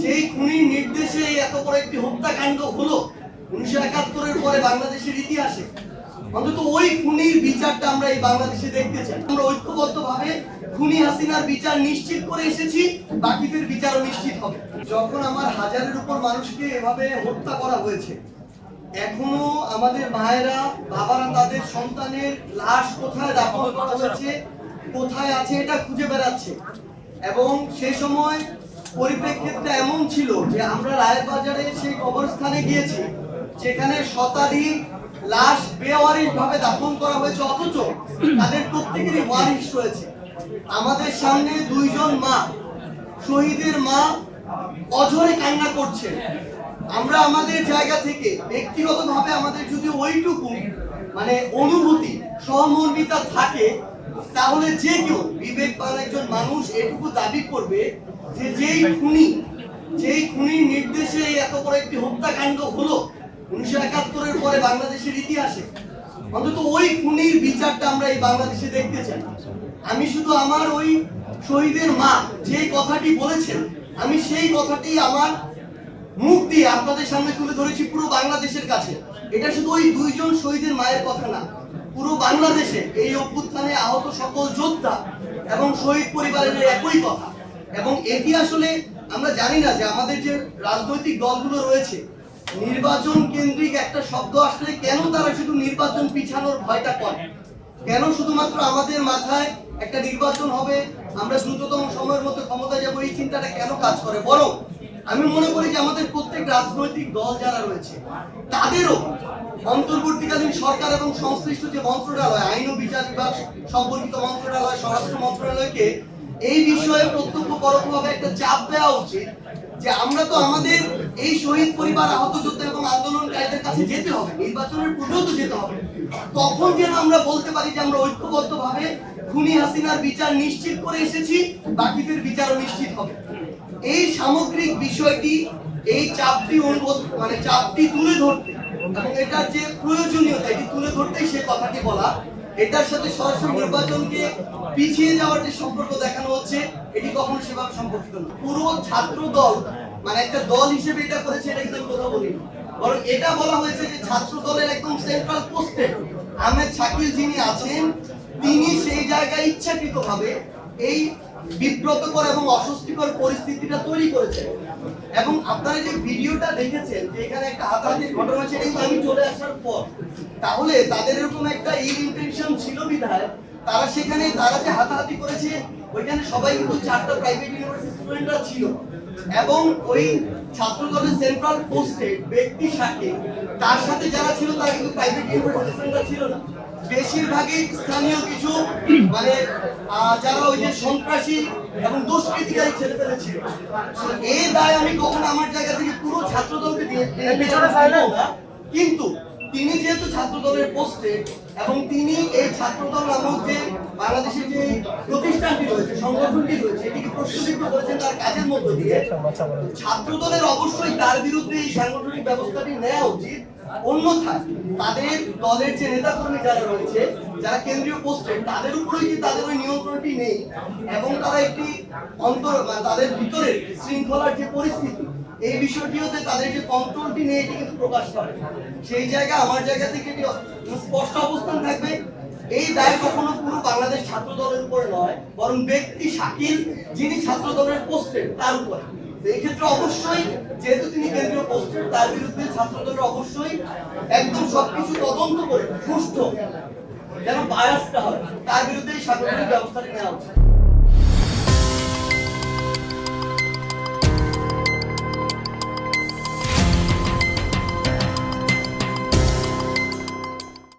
যেই খুনির নির্দেশে এত বড় একটি হত্যাকাণ্ড হলো 1971-এর পরে বাংলাদেশের ইতিহাসে, অন্তত ওই খুনির বিচারটা আমরা এই বাংলাদেশে দেখতে চাই। আমরা ঐক্যবদ্ধভাবে খুনি হাসিনার বিচার নিশ্চিত করে এসেছি, বাকিদের বিচারও নিশ্চিত হবে। যখন আমার হাজারের উপর মানুষকে এভাবে হত্যা করা হয়েছে, এখনো আমাদের মায়েরা বাবারা তাদের সন্তানের লাশ কোথায় দাফন করা হয়েছে, কোথায় আছে এটা খুঁজে বেড়াচ্ছে। এবং সেই সময় পরিপ্রেক্ষিতটা এমন ছিল যে আমরা রায়েরবাজারে সেই কবরস্থানে গিয়েছি, যেখানে শতাধিক লাশ বেওয়ারিশ ভাবে দাফন করা হয়েছে, অথচ তাদের প্রত্যেকেরই ওয়ারিশ রয়েছে। আমাদের সামনে দুইজন মা, শহীদের মা, অঝরে কান্না করছে। আমরা আমাদের জায়গা থেকে ব্যক্তিগতভাবে আমাদের যদি ওইটুকু অনুভূতি, সহমর্মিতা থাকে, তাহলে যে কেউ বিবেকবান একজন মানুষ এটুকু দাবি করবে যে যেই খুনির নির্দেশে এত বড় একটি হত্যাকাণ্ড হলো 1971-এর পরে বাংলাদেশের ইতিহাসে, অন্তত ওই খুনির বিচারটা আমরা এই বাংলাদেশে দেখতে চাই। আমি শুধু আমার ওই শহীদের মা যে কথাটি বলেছেন, আমি সেই কথাটি আমার মুখ দিয়ে আপনাদের সামনে তুলে ধরেছি পুরো বাংলাদেশের কাছে। এটা শুধু ওই দুইজন শহীদের মায়ের কথা না, পুরো বাংলাদেশে এই অভ্যুত্থানে আহত সকল যোদ্ধা এবং শহীদ পরিবারের একই কথা। এবং এটি আসলে আমরা জানি না যে আমাদের যে রাজনৈতিক দলগুলো রয়েছে, নির্বাচন কেন্দ্রিক একটা শব্দ আসলে কেন তারা শুধু নির্বাচন পিছানোর ভয়টা করে, কেন শুধুমাত্র আমাদের মাথায় একটা নির্বাচন হবে, আমরা দ্রুততম সময়ের মধ্যে ক্ষমতায় যাবো, এই চিন্তাটা কেন কাজ করে। বরং আমি মনে করি যে আমাদের প্রত্যেক রাজনৈতিক দল যারা রয়েছে তাদেরও অন্তর্বর্তীকালীন সরকার এবং সংশ্লিষ্ট যে মন্ত্রণালয়, আইন ও বিচার বিভাগ সম্পর্কিত মন্ত্রণালয়, স্বরাষ্ট্র মন্ত্রণালয়কে এই বিষয়ে প্রত্যক্ষ পরোক্ষভাবে একটা চাপ দেওয়া উচিত যে আমরা তো আমাদের এই শহীদ পরিবার, আহত যোদ্ধা এবং আন্দোলনকারীদের কাছে যেতে হবে, নির্বাচনের পূর্বেও তো যেতে হবে। তখন যেন আমরা বলতে পারি যে আমরা ঐক্যবদ্ধভাবে খুনি হাসিনার বিচার নিশ্চিত করে এসেছি, বাকিদের বিচারও নিশ্চিত হবে। এই সামগ্রিক বিষয়টি, এই চাপটি চাপটি তুলে ধরতে এবং এটার যে প্রয়োজনীয়তা এটি তুলে ধরতেই সে কথাটি বলা। এটার সাথে সরাসরি নির্বাচনকে পিছিয়ে যাওয়ার যে সম্পর্ক দেখানো হচ্ছে, এটি কখনো সেভাবে সম্পর্কিত না। পুরো ছাত্র দল একটা দল হিসেবে এটা করেছে, এটা কিন্তু কথা বলি, বরং এটা বলা হয়েছে যে ছাত্র দলের একদম সেন্ট্রাল পোস্টে আহমেদ শাকিল যিনি আছেন, তিনি সেই জায়গায় ইচ্ছাকৃতভাবে এই বিব্রতকর এবং অস্বস্তিকর পরিস্থিতিটা তৈরি করেছেন। এবং আপনারা যে ভিডিওটা দেখেছেন যে এখানে একটা হাতাহাতির ঘটনা, সেটা কিন্তু আমি চলে আসার পর, তাহলে তাদের এরকম একটা ইল ইন্টেনশন ছিল বিধায় তারা সেখানে তারা যে হাতাহাতি করেছে, ওইখানে সবাই কিন্তু 4টা প্রাইভেট ইউনিভার্সিটি স্টুডেন্টরা ছিল। এবং ওই ছাত্র দলের সেন্ট্রাল পোস্টে ব্যক্তি শাকিল, তার সাথে যারা ছিল তারা কিন্তু প্রাইভেট ইউনিভার্সিটি স্টুডেন্টরা ছিল না, বেশিরভাগই স্থানীয় কিছু যারা ওই যে সন্ত্রাসী এবং দুষ্কৃতিকারী ছেলেপেলে ছিল। এই দায় আমি কখনো আমার জায়গা থেকে পুরো ছাত্র দলকে দিয়ে, কিন্তু তিনি যেহেতু ছাত্র দলের পোস্টে এবং তিনি এই ছাত্র দল নামক যে বাংলাদেশের যে প্রতিষ্ঠানটি রয়েছে, সংগঠনটি রয়েছে, এটিকে প্রশ্নবিদ্ধ করেছেন তার কাজের মধ্য দিয়ে। ছাত্র দলের অবশ্যই তার বিরুদ্ধে এই সাংগঠনিক ব্যবস্থাটি নেওয়া উচিত। অন্যথায় তাদের দলের যে নেতাকর্মী যারা রয়েছে, যারা কেন্দ্রীয় পোস্টে, তাদের উপরে যে তাদের ওই নিয়ন্ত্রণটি নেই এবং তারা একটি তাদের ভিতরে শৃঙ্খলার যে পরিস্থিতি, এই বিষয়টিতে তাদের যে কন্ট্রোলটি নেই, এটি কিন্তু প্রকাশ করে। সেই জায়গা আমার জায়গা থেকে স্পষ্ট অবস্থান থাকবে, এই দায় কখনো পুরো বাংলাদেশ ছাত্র দলের উপরে নয়, বরং ব্যক্তি শাকিল যিনি ছাত্র দলের পোস্টে তার উপরে। এই ক্ষেত্রে অবশ্যই যেহেতু তিনি কেন্দ্রীয় পোস্টে, তার বিরুদ্ধে ছাত্র দলের অবশ্যই একদম সবকিছু তদন্ত করে সুষ্ঠু যেন বায়াসটা হয়, তার বিরুদ্ধে এই সাংগঠনিক ব্যবস্থাটি নেওয়া উচিত।